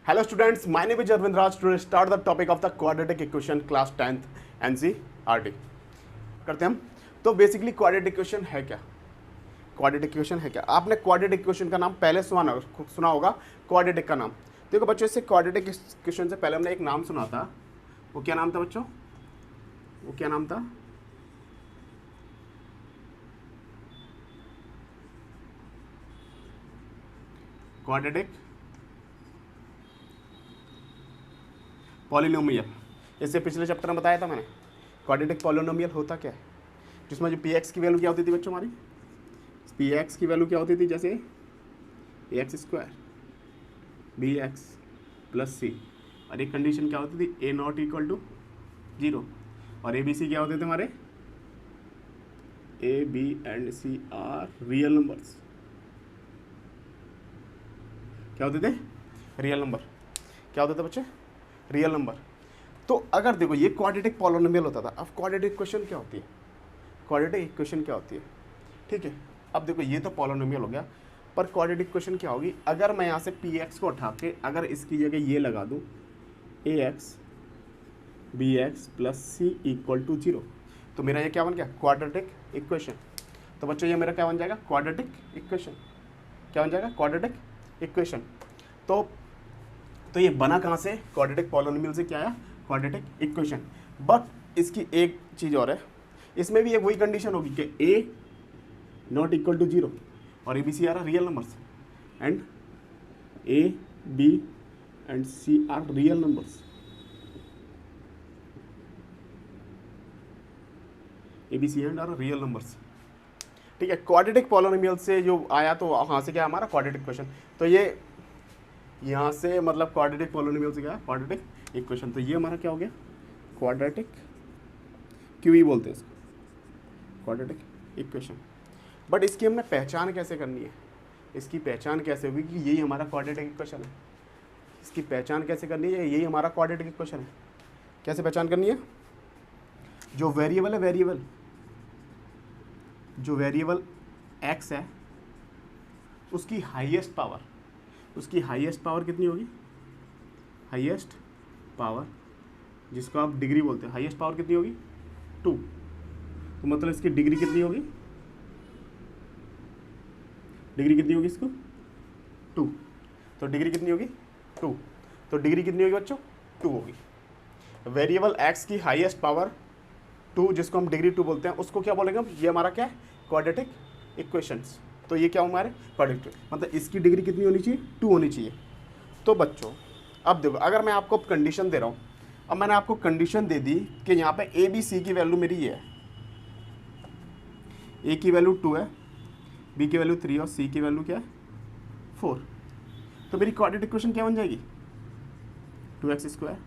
Hello students, my name is Arvind Raj. Today start the topic of the quadratic equation class 10th NCERT करते हैं हम। तो basically quadratic equation है क्या? Quadratic equation है क्या? आपने क्वाड्रेटिक इक्वेशन का नाम पहले सुना होगा, क्वाड्रेटिक का नाम। देखो बच्चों, इससे क्वाड्रेटिक इक्वेशन से पहले हमने एक नाम सुना था। वो क्या नाम था बच्चों? वो क्या नाम था? Quadratic polynomial. इससे पिछले चैप्टर में बताया था मैंने। क्वाड्रेटिक पॉलिनोमियल होता क्या है? जिसमें जो पी एक्स की वैल्यू क्या होती थी बच्चों हमारी? पी एक्स की वैल्यू क्या होती थी? जैसे A x square B x plus C, और एक कंडीशन क्या होती थी? A not equal to 0। और ए बी सी क्या होते थे हमारे? A B and C are real numbers. क्या होते थे? Real number. क्या होते थे बच्चे? Real number. तो अगर देखो ये क्वाड्रेटिक पॉलिनोमियल होता था। अब क्वाड्रेटिक इक्वेशन क्या होती है? क्वाड्रेटिक इक्वेशन क्या होती है? ठीक है, अब देखो ये तो पॉलिनोमियल हो गया, पर क्वाड्रेटिक इक्वेशन क्या होगी? अगर मैं यहाँ से पी एक्स को उठा के अगर इसकी जगह ये लगा दूँ, a x b x plus C equal to 0, तो मेरा ये क्या बन गया? Quadratic equation. तो बच्चों ये मेरा क्या बन जाएगा? Quadratic equation. क्या बन जाएगा? Quadratic equation. तो ये बना कहाँ से? क्वाड्रेटिक पॉलिनोमियल से क्या आया? Quadratic equation. बट इसकी एक चीज़ और है, इसमें भी एक वही कंडीशन होगी कि ए नॉट इक्वल टू 0 और A B C are real numbers, and A B and C are real numbers. A B C and are real numbers. ठीक है, क्वाड्रेटिक पॉलिनोमियल से जो आया तो वहाँ से क्या हमारा क्वाड्रेटिक इक्वेशन। तो ये यहाँ से मतलब क्वाड्रेटिक पॉलिनोमियल से क्या है? Quadratic equation. तो ये हमारा क्या हो गया? क्वाड्रेटिक क्यूई बोलते हैं इसको, क्वाड्रेटिक इक्वेशन। बट इसकी हमने पहचान कैसे करनी है? इसकी पहचान कैसे होगी कि यही हमारा क्वाड्रेटिक इक्वेशन है? इसकी पहचान कैसे करनी है? यही हमारा क्वाड्रेटिक इक्वेशन है। कैसे पहचान करनी है? जो वेरिएबल है, जो वेरिएबल एक्स है, उसकी हाईएस्ट पावर कितनी होगी? हाईएस्ट पावर, जिसको आप डिग्री बोलते हैं, हाईएस्ट पावर कितनी होगी? 2। तो मतलब इसकी डिग्री कितनी होगी? डिग्री कितनी होगी इसको? 2। तो डिग्री कितनी होगी? 2। तो डिग्री कितनी होगी बच्चों? 2 होगी। वेरिएबल एक्स की हाईएस्ट पावर 2, जिसको हम डिग्री 2 बोलते हैं, उसको क्या बोलेंगे हम? ये हमारा क्या है? Quadratic equations. तो ये क्या हमारे? क्वाड्रेटिक, मतलब इसकी डिग्री कितनी होनी चाहिए? 2 होनी चाहिए। तो बच्चों अब देखो, अगर मैं आपको कंडीशन दे रहा हूँ, अब मैंने आपको कंडीशन दे दी कि यहाँ पे ए बी सी की वैल्यू मेरी ये है, ए की वैल्यू 2 है, बी की वैल्यू 3 और सी की वैल्यू क्या है? 4। तो मेरी क्वाड्रेटिक इक्वेशन क्या बन जाएगी? 2x square.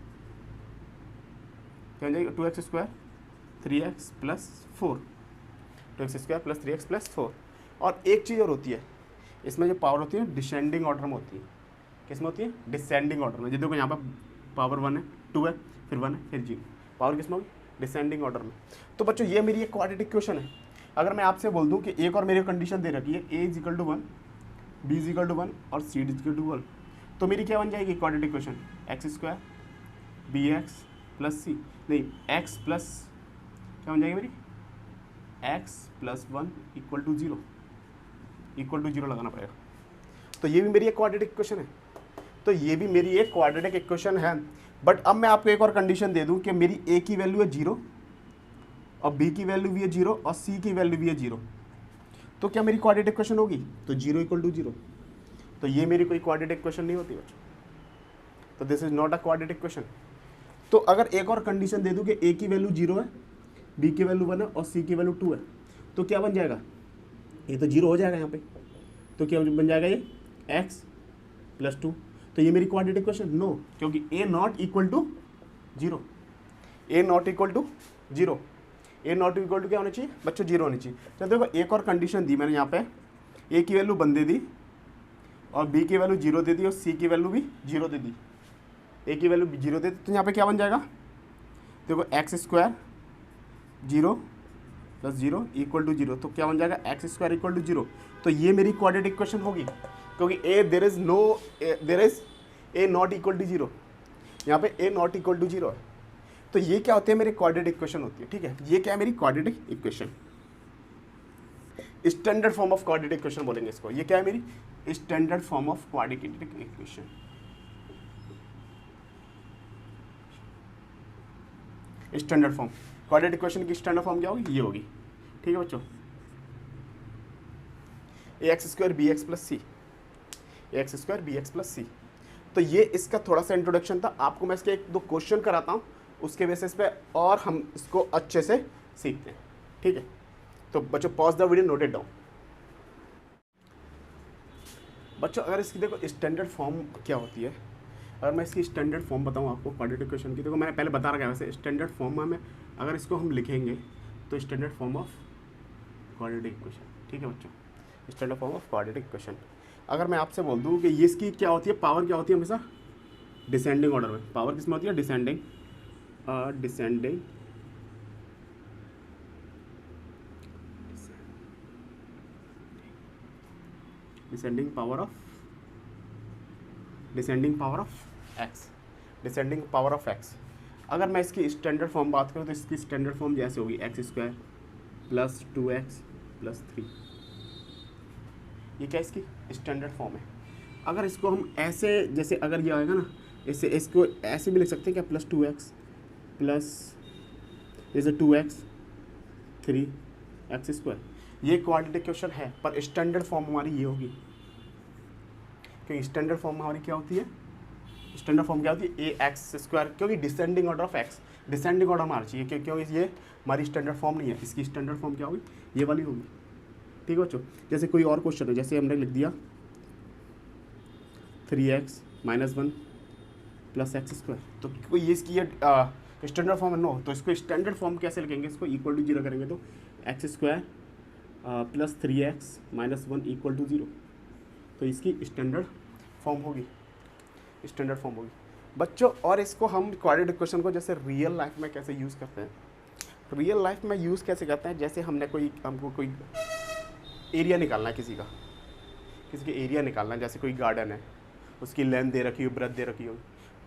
क्या बन जाएगी? 2x square 3x plus 4, 2x square plus 3x plus 4। और एक चीज़ और होती है, इसमें जो पावर होती है डिसेंडिंग ऑर्डर में होती है। किसमें होती है? डिसेंडिंग ऑर्डर में। जो देखो यहाँ पर पावर 1 है, 2 है, फिर 1 है, फिर 0। पावर किसमें होगी? डिसेंडिंग ऑर्डर में। तो बच्चों ये मेरी एक क्वाड्रेटिक इक्वेशन है। अगर मैं आपसे बोल दूँ कि एक और मेरी कंडीशन दे रखी है, a is equal to 1, b is equal to 1 और सी इज इक्वल टू 1, तो मेरी क्या बन जाएगी quadratic equation? X square B x plus c, नहीं एक्स प्लस क्या बन जाएगी मेरी? X plus 1 equal to 0, equal to 0 लगाना पड़ेगा। तो ये भी मेरी एक क्वाड्रेटिक इक्वेशन है। तो ये भी मेरी एक क्वाड्रेटिक इक्वेशन है। बट अब मैं आपको एक और कंडीशन दे दूं कि मेरी ए की वैल्यू है 0 और बी की वैल्यू भी है 0 और सी की वैल्यू भी है 0, तो क्या मेरी क्वाड्रेटिक इक्वेशन होगी? तो 0 इक्वल टू 0। तो ये मेरी कोई क्वाड्रेटिक इक्वेशन नहीं होती बच्चों। तो this is not a quadratic equation. तो अगर एक और कंडीशन दे दूं कि ए की वैल्यू 0 है, बी की वैल्यू 1 है और सी की वैल्यू 2 है, तो क्या बन जाएगा? ये तो 0 हो जाएगा यहाँ पे। तो क्या बन जाएगा? ये x प्लस 2। तो ये मेरी क्वाड्रेटिक इक्वेशन? नो, क्योंकि a not equal to 0, a not equal to 0, a not equal to क्या होना चाहिए बच्चों? 0 होनी चाहिए। तो देखो एक और कंडीशन दी मैंने यहाँ पे, a की वैल्यू 1 दे दी और b की वैल्यू 0 दे दी और c की वैल्यू भी 0 दे दी, a की वैल्यू 0 दे दी। तो यहाँ पे क्या बन जाएगा? देखो X square 0 plus 0 equal to 0, तो क्या बन जाएगा? X square equal to 0। तो ये मेरी क्वाड्रेटिक इक्वेशन होगी, क्योंकि there is A not equal to zero, यहाँ पे A not equal to zero है। तो ये क्या होते हैं, मेरी क्वाड्रेटिक इक्वेशन होती है, ठीक है। ये क्या है, मेरी quadratic equation, standard form of quadratic equation बोलेंगे इसको। ये क्या है, मेरी standard form of quadratic equation. Standard form quadratic equation की स्टैंडर्ड फॉर्म क्या होगी, ये होगी, ठीक है बच्चों। A x square B x plus c, a x square B x plus c. तो ये इसका थोड़ा सा इंट्रोडक्शन था। आपको मैं इसके एक दो क्वेश्चन कराता हूँ, उसके बेसिस पे और हम इसको अच्छे से सीखते हैं, ठीक है। तो बच्चों pause the video, note it down. बच्चों अगर इसकी देखो स्टैंडर्ड फॉर्म क्या होती है, अगर मैं इसकी स्टैंडर्ड फॉर्म बताऊँ आपको क्वाड्रेटिक इक्वेशन की, देखो मैंने पहले बता रखा है वैसे स्टैंडर्ड फॉर्म में अगर इसको हम लिखेंगे तो standard form of quadratic equation, ठीक है बच्चों, standard form of quadratic equation. अगर मैं आपसे बोल दूँ कि ये इसकी क्या होती है, पावर क्या होती है, हमेशा डिसेंडिंग ऑर्डर में। पावर किस में होती है, descending, descending descending power of x, descending power of x. अगर मैं इसकी स्टैंडर्ड फॉर्म बात करूँ तो इसकी स्टैंडर्ड फॉर्म जैसे होगी x square plus 2x plus 3। ये क्या इसकी स्टैंडर्ड फॉर्म है। अगर इसको हम ऐसे, जैसे अगर ये आएगा ना, इससे इसको ऐसे भी लिख सकते हैं क्या, प्लस 2x प्लस जैसे 2x 3x स्क्वायर। ये क्वाड्रेटिक इक्वेशन है, पर स्टैंडर्ड फॉर्म हमारी ये होगी, क्योंकि स्टैंडर्ड फॉर्म हमारी क्या होती है, स्टैंडर्ड फॉर्म क्या होती है, ए एक्स स्क्वायर, क्योंकि descending order of x, descending order हमारा चाहिए, क्योंकि ये हमारी स्टैंडर्ड फॉर्म नहीं है। इसकी स्टैंडर्ड फॉर्म क्या होगी, ये वाली होगी, ठीक है बच्चों। जैसे कोई और क्वेश्चन है, जैसे हमने लिख दिया 3x minus 1 plus x square, तो कोई ये इसकी स्टैंडर्ड फॉर्म है नो, तो इसको स्टैंडर्ड फॉर्म कैसे लिखेंगे, इसको इक्वल टू जीरो करेंगे तो X square plus 3x minus 1 equal to zero. तो इसकी स्टैंडर्ड फॉर्म होगी, स्टैंडर्ड फॉर्म होगी बच्चों। और इसको हम क्वाड्रेटिक इक्वेशन को जैसे रियल लाइफ में कैसे यूज़ करते हैं, रियल लाइफ में यूज़ कैसे करते हैं, जैसे हमको कोई एरिया निकालना है, किसी के एरिया निकालना है, जैसे कोई गार्डन है, उसकी लेंथ दे रखी हो, ब्रेथ दे रखी हो,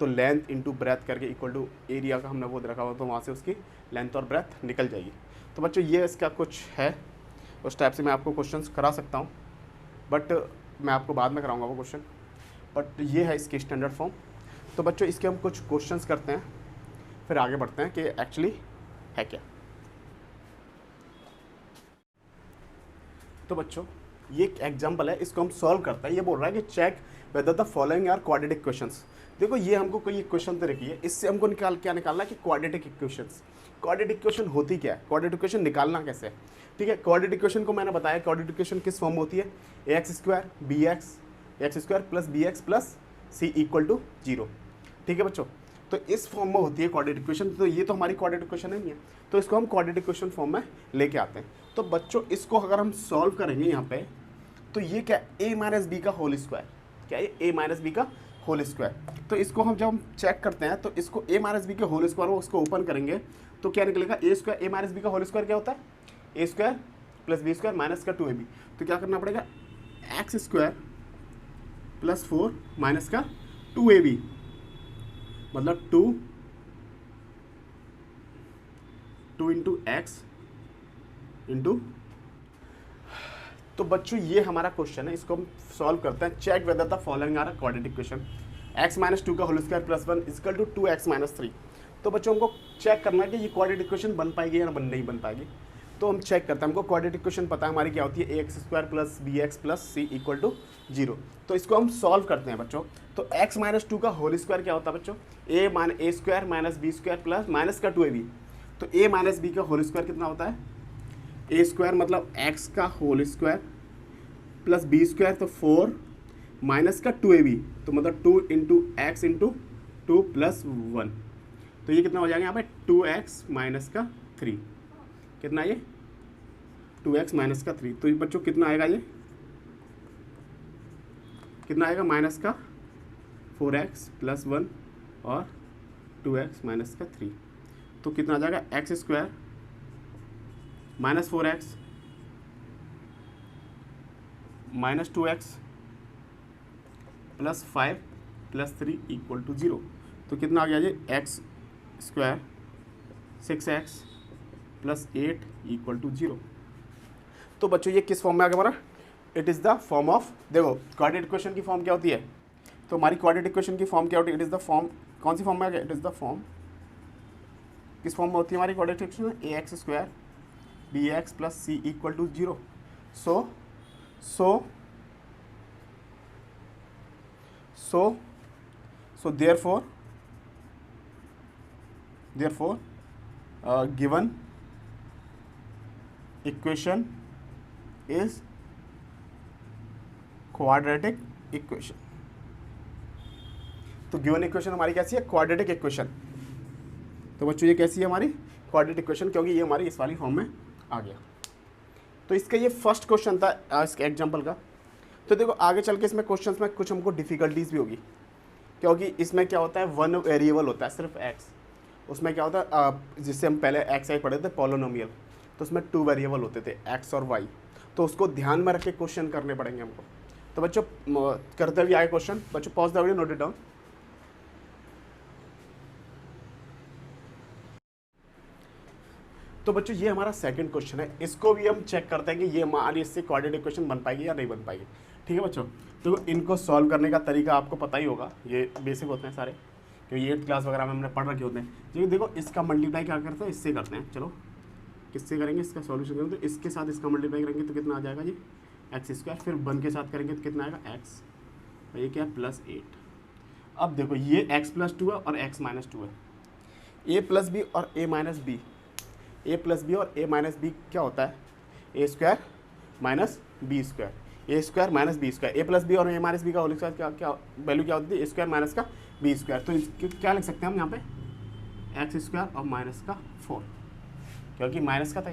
तो लेंथ इंटू ब्रेथ करके इक्वल टू एरिया का हमने वो दे रखा हो, तो वहाँ से उसकी लेंथ और ब्रेथ निकल जाएगी। तो बच्चों ये इसका कुछ है, उस टाइप से मैं आपको क्वेश्चंस करा सकता हूँ, बट मैं आपको बाद में कराऊंगा वो क्वेश्चन, बट ये है इसकी स्टैंडर्ड फॉर्म। तो बच्चों इसके हम कुछ क्वेश्चंस करते हैं, फिर आगे बढ़ते हैं कि एक्चुअली है क्या। तो बच्चों ये एक एग्जाम्पल है, इसको हम सॉल्व करते हैं। ये बोल रहा है कि check whether the following are quadratic equations. देखो ये हमको कोई इक्वेशन तो रखी है, इससे हमको क्या निकालना है कि क्वाड्रेटिक इक्वेशंस। क्वाड्रेटिक इक्वेशन होती क्या है, क्वाड्रेटिक इक्वेशन निकालना कैसे है, ठीक है। क्वाड्रेटिक इक्वेशन को मैंने बताया, क्वाड्रेटिक इक्वेशन किस फॉर्म होती है, a x square B x square plus b x plus C equal to zero, ठीक है बच्चों। तो इस फॉर्म में होती है क्वाड्रेटिक इक्वेशन। तो ये तो हमारी क्वाड्रेटिक इक्वेशन नहीं है, तो इसको हम क्वाड्रेटिक इक्वेशन फॉर्म में लेके आते हैं। तो बच्चों इसको अगर हम सॉल्व करेंगे यहाँ पे, तो ये क्या, ए माइनस बी का होल स्क्वायर, क्या है ए माइनस बी का होल स्क्वायर। तो इसको हम जब हम चेक करते हैं, तो इसको ए माइनस बी के होल स्क्वायर को उसको ओपन करेंगे तो क्या निकलेगा, a square, a minus B का होल स्क्वायर क्या होता है, ए square plus b square minus का 2ab। तो क्या करना पड़ेगा, एक्स स्क्वायर प्लस 4 माइनस का 2ab, मतलब 2 इंटू एक्स इंटू। तो बच्चों ये हमारा क्वेश्चन है, इसको हम सॉल्व करते हैं। Check whether the following are quadratic equation, X minus 2 का whole square plus 1 equal to 2x minus 3। तो बच्चों हमको चेक करना है कि ये क्वाड्रेटिक इक्वेशन बन पाएगी या नहीं बन पाएगी। तो हम चेक करते हैं, हमको क्वाड्रेटिक इक्वेशन पता है हमारी क्या होती है, a x square plus b x plus C equal to zero. तो इसको हम सॉल्व करते हैं बच्चों। तो x माइनस 2 का होल स्क्वायर क्या होता है बच्चों, a square minus B square plus minus का 2ab। तो a माइनस बी का होल स्क्वायर कितना होता है, ए स्क्वायर मतलब x का whole square plus b square, तो 4 माइनस का 2ab, तो मतलब 2 इंटू एक्स इंटू 2 प्लस 1। तो ये कितना हो जाएगा यहाँ पे 2x माइनस का 3, कितना ये 2x माइनस का 3। तो ये बच्चों कितना आएगा, ये कितना आएगा, माइनस का 4x प्लस 1 और 2x माइनस का 3। तो कितना आ जाएगा, X square minus 4x minus 2x plus 5 plus 3 equal to 0। तो कितना आ गया ये X square 6x plus 8 equal to 0। तो बच्चों ये किस फॉर्म में आ गया हमारा, it is the form of, देखो क्वाड्रेटिक इक्वेशन की फॉर्म क्या होती है, तो हमारी क्वाड्रेटिक इक्वेशन की फॉर्म क्या होती है, इट इज़ द फॉर्म, कौन सी फॉर्म में आ गया, इट इज़ द फॉर्म, किस फॉर्म में होती है हमारी quadratic equation, A x square B x plus C equal to 0। so therefore given equation is quadratic equation। तो गिवन इक्वेशन हमारी कैसी है, क्वाड्रेटिक इक्वेशन। तो बच्चों ये कैसी है हमारी क्वाड्रेटिक इक्वेशन, क्योंकि ये हमारी इस वाली फॉर्म में आ गया। तो इसका ये फर्स्ट क्वेश्चन था इसके एग्जांपल का। तो देखो आगे चल के इसमें क्वेश्चंस में कुछ हमको डिफिकल्टीज भी होगी, क्योंकि इसमें क्या होता है, वन वेरिएबल होता है सिर्फ एक्स। उसमें क्या होता है, जिससे हम पहले एक्स आई पढ़े थे पॉलिनोमियल, तो उसमें 2 वेरिएबल होते थे एक्स और वाई। तो उसको ध्यान में रख के क्वेश्चन करने पड़ेंगे हमको। तो बच्चों करते हुए आए क्वेश्चन, बच्चों pause the video, note it down. तो बच्चों ये हमारा सेकंड क्वेश्चन है, इसको भी हम चेक करते हैं कि ये हमारी इससे क्वाड्रेटिक इक्वेशन बन पाएगी या नहीं बन पाएगी। ठीक है बच्चों, तो इनको सॉल्व करने का तरीका आपको पता ही होगा, ये बेसिक होते हैं सारे, क्योंकि 8th क्लास वगैरह में हमने पढ़ रखे होते हैं। लेकिन देखो इसका मल्टीप्लाई क्या करते हैं, इससे करते हैं। चलो किससे करेंगे, इसका सॉल्यूशन करेंगे तो इसके साथ इसका मल्टीप्लाई करेंगे तो कितना आ जाएगा जी एक्स स्क्वायर, फिर 1 के साथ करेंगे तो कितना आएगा एक्स, और ये क्या है प्लस 8। अब देखो ये x प्लस 2 है और x माइनस 2 है, a प्लस बी और a minus B, a plus B और a माइनस बी क्या होता है, ए square minus B square, A square minus B square. A plus B और ए माइनस बी का होल स्क्वायर क्या value क्या होती है, ए स्क्वायर माइनस का बी स्क्वायर। तो क्या लिख सकते हैं हम यहाँ पे एक्स स्क्वायर और माइनस का 4, क्योंकि माइनस का था,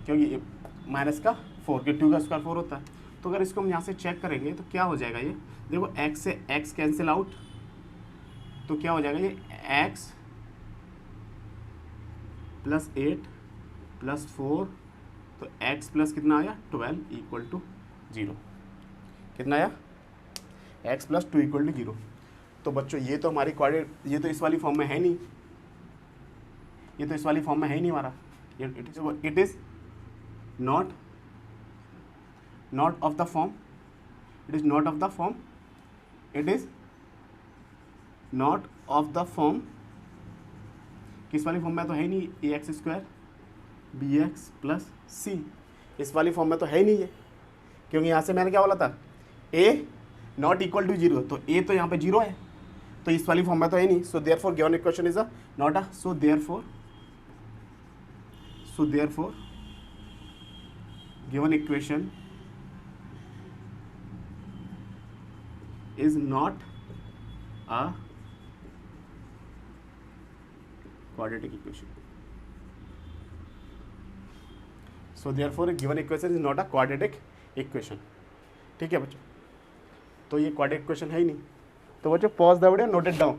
क्योंकि माइनस का 4, क्योंकि 2 का स्क्वायर 4 होता है। तो अगर इसको हम यहाँ से चेक करेंगे तो क्या हो जाएगा, ये देखो x से x कैंसिल आउट, तो क्या हो जाएगा ये x प्लस 8 प्लस 4, तो x प्लस कितना आया 12 इक्वल टू 0। कितना आया x प्लस 2 इक्वल टू 0। तो बच्चों ये तो हमारी क्वाड्रेट, ये तो इस वाली फॉर्म में है नहीं, ये तो इस वाली फॉर्म में है ही नहीं हमारा, it is not of the form, it is not of the form, it is not of the form, किस वाली फॉर्म में तो है ही नहीं, a x square B x plus c, इस वाली फॉर्म में तो है ही नहीं है, क्योंकि यहाँ से मैंने क्या बोला था ए नॉट इक्वल टू 0, तो ए तो यहाँ पे 0 है, तो इस वाली फॉर्म में तो है नहीं। So therefore given equation is a not a, so therefore given equation is not a quadratic equation. So therefore given equation is not a quadratic equation. ठीक है बच्चों, तो ये quadratic equation है ही नहीं। तो बच्चों pause the video, note it down.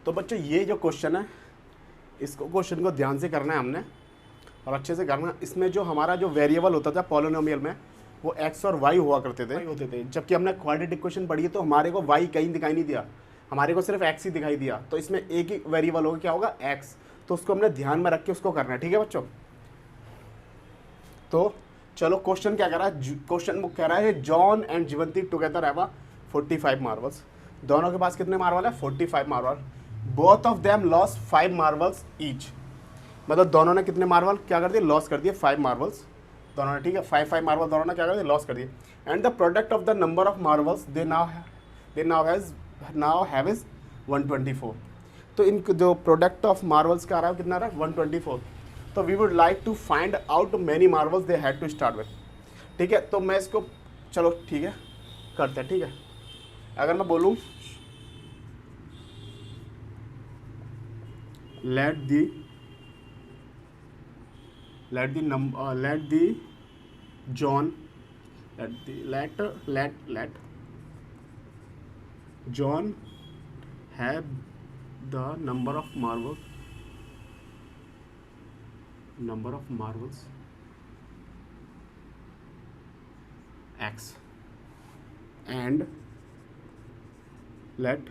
तो बच्चों ये जो क्वेश्चन है, इसको क्वेश्चन को ध्यान से करना है हमने और अच्छे से करना। इसमें जो हमारा जो वेरिएबल होता था पॉलिनोमियल में, वो x और y हुआ करते थे, जबकि हमने क्वाड्रेटिक इक्वेशन पढ़ी है तो हमारे को y कहीं दिखाई नहीं दिया, हमारे को सिर्फ x ही दिखाई दिया। तो इसमें एक ही वेरिएबल होगा, क्या होगा x, तो उसको हमने ध्यान में रख के उसको करना है। ठीक है बच्चों, तो चलो क्वेश्चन क्या कह रहा है, क्वेश्चन कह रहा है John and Jeevanti together have 45 marbles. दोनों के पास कितने मार्बल है, 45 marble. Both of them loss 5 marbles each, मतलब दोनों ने कितने मार्बल क्या कर दिए, लॉस कर दिए 5 मार्बल्स दोनों ने। ठीक है, 5 मार्बल दोनों ने क्या कर दिए, लॉस कर दिए। And the product of the number of marbles they now have is 124। तो इन जो प्रोडक्ट ऑफ मार्बल्स का आ रहा है कितना आ रहा है 124। तो we would like to find out many marbles they had to start with. ठीक है, तो मैं इसको चलो ठीक है करते हैं। ठीक है, अगर मैं बोलूँ let the John have the number of marbles x and let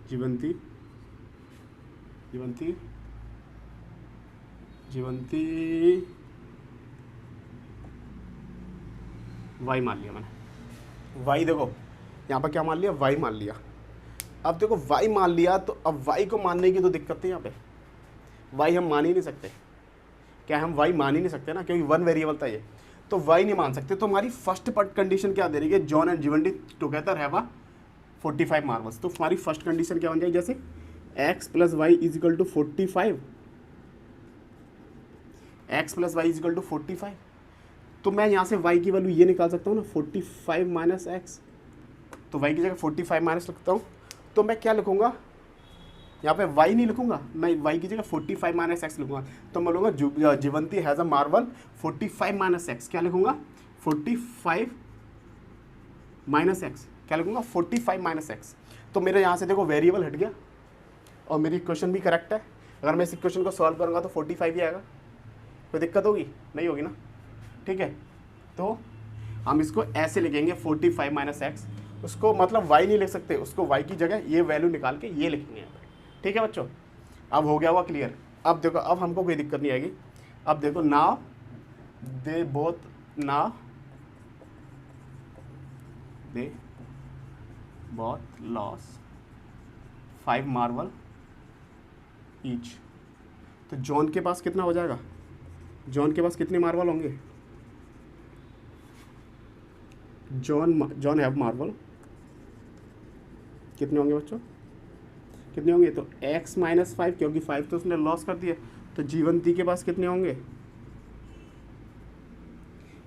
जीवंती y मान लिया मैंने। y देखो यहाँ पर क्या मान लिया, y मान लिया। अब देखो y मान लिया तो अब y को मानने की तो दिक्कत है यहाँ पे, y हम मान ही नहीं सकते। क्या हम y मान ही नहीं सकते ना, क्योंकि वन वेरिएबल था ये, तो y नहीं मान सकते। तो हमारी फर्स्ट कंडीशन क्या दे रही है, John and Jeevanti together have 45 marbles. तो हमारी फर्स्ट कंडीशन क्या बन जाएगी, जैसे x plus y is equal to 45, x plus y is equal to 45। तो मैं यहाँ से y की वैल्यू ये निकाल सकता हूँ ना, 45 माइनस एक्स। तो y की जगह 45 माइनस लिखता हूँ, तो मैं क्या लिखूँगा यहाँ पे, y नहीं लिखूँगा मैं, y की जगह 45 माइनस एक्स लिखूँगा। तो मैं लूँगा Jeevanti has a marble 45 minus x. क्या लिखूँगा, 45 माइनस एक्स। क्या लिखूँगा, 45 माइनस एक्स। तो मेरे यहाँ से देखो वेरिएबल हट गया और मेरी इक्वेशन भी करेक्ट है। अगर मैं इस इक्वेशन को सॉल्व करूँगा तो 45 ही आएगा। कोई दिक्कत होगी, नहीं होगी ना, ठीक है। तो हम इसको ऐसे लिखेंगे 45 माइनस एक्स, उसको मतलब y नहीं लिख सकते, उसको y की जगह ये वैल्यू निकाल के ये लिखेंगे यहाँ पे, ठीक है बच्चों। अब हो गया हुआ क्लियर। अब देखो, अब हमको कोई दिक्कत नहीं आएगी। अब देखो, now they both loss 5 marble each. तो जॉन के पास कितना हो जाएगा, जॉन के पास कितने मार्बल होंगे, जॉन हैव मार्बल कितने होंगे बच्चों, कितने होंगे, तो x माइनस 5, क्योंकि 5 तो उसने लॉस कर दिया। तो जीवंती के पास कितने होंगे,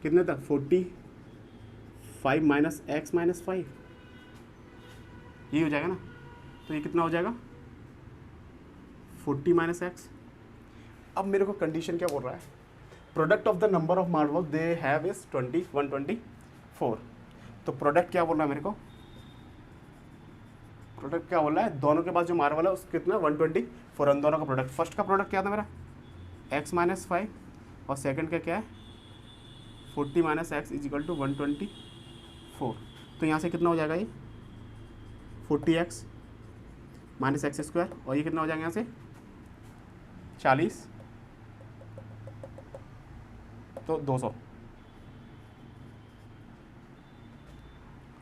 कितने तक, 45 माइनस x माइनस 5, ये हो जाएगा ना। तो ये कितना हो जाएगा, 40 माइनस एक्स। अब मेरे को कंडीशन क्या बोल रहा है, product of the number of marble they have is 124। तो प्रोडक्ट क्या बोल रहा है मेरे को, प्रोडक्ट क्या बोल रहा है, दोनों के पास जो मार्बल है उसका कितना 124, उन दोनों का प्रोडक्ट। फर्स्ट का प्रोडक्ट क्या था मेरा, x माइनस 5, और सेकंड का क्या है 40 minus X is equal to 124। तो यहाँ से कितना हो जाएगा, ये 40x माइनस एक्स स्क्वायर, और ये कितना हो जाएगा यहाँ से 40, तो 200,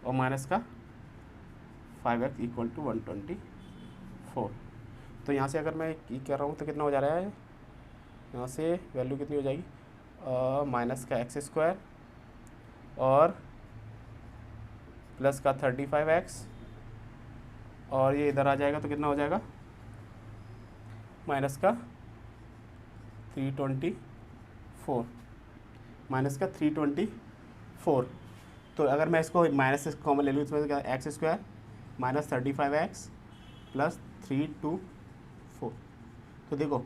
और माइनस का 5x इक्वल टू 124। तो यहाँ से अगर मैं ये कर रहा हूँ तो कितना हो जा रहा है, यहाँ से वैल्यू कितनी हो जाएगी, माइनस का एक्स स्क्वायर और प्लस का 35x, और ये इधर आ जाएगा तो कितना हो जाएगा, माइनस का 324, माइनस का 324। तो अगर मैं इसको माइनस से कॉमन ले लूँ, इसमें क्या, x square minus 35x plus 324। तो देखो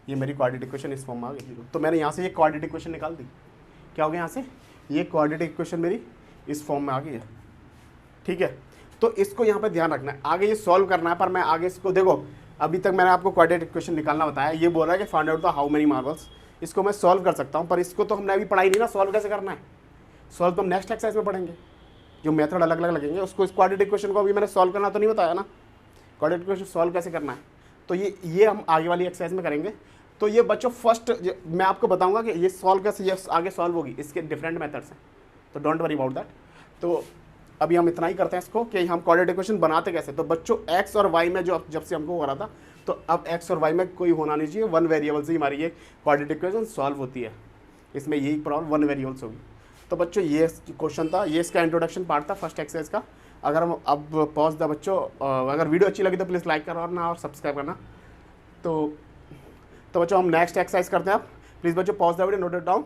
ये मेरी क्वाड्रेटिक इक्वेशन इस फॉर्म में आ गई। तो मैंने यहाँ से ये क्वाड्रेटिक इक्वेशन निकाल दी। क्या हो गया, यहाँ से ये क्वाड्रेटिक इक्वेशन मेरी इस फॉर्म में आ गई है, ठीक है। तो इसको यहाँ पे ध्यान रखना है, आगे ये सॉल्व करना है। पर मैं आगे इसको देखो, अभी तक मैंने आपको क्वाड्रेटिक इक्वेशन निकालना बताया। ये बोल रहा है कि find out the how many marbles. इसको मैं सॉल्व कर सकता हूँ, पर इसको तो हमने अभी पढ़ाई नहीं ना, सॉल्व कैसे करना है। सॉल्व तो हम नेक्स्ट एक्सरसाइज में पढ़ेंगे, जो मेथड अलग अलग लगेंगे उसको। इस क्वाड्रेटिक इक्वेशन को अभी मैंने सॉल्व करना तो नहीं बताया ना, क्वाड्रेटिक इक्वेशन सॉल्व कैसे करना है। तो ये हम आगे वाली एक्सरसाइज में करेंगे। तो ये बच्चों फर्स्ट मैं आपको बताऊंगा कि ये सॉल्व कैसे, ये आगे सॉल्व होगी, इसके डिफरेंट मेथड्स हैं, तो डोंट वरी अबाउट दैट। तो अभी हम इतना ही करते हैं इसको कि हम क्वाड्रेटिक इक्वेशन बनाते कैसे। तो बच्चों x और y में जो जब से हमको हो रहा था, तो अब x और y में कोई होना नहीं चाहिए, वन वेरिएबल से ही हमारी ये क्वाड्रेटिक इक्वेशन सॉल्व होती है। इसमें यही प्रॉब्लम वन वेरिएबल्स होगी। तो बच्चों ये क्वेश्चन था, ये इसका इंट्रोडक्शन पार्ट था फर्स्ट एक्सरसाइज का। अगर हम अब पॉज द बच्चों, अगर वीडियो अच्छी लगी तो प्लीज़ लाइक करना और सब्सक्राइब करना। तो बच्चों हम नेक्स्ट एक्सरसाइज करते हैं। आप प्लीज़ बच्चों pause the video, note it down.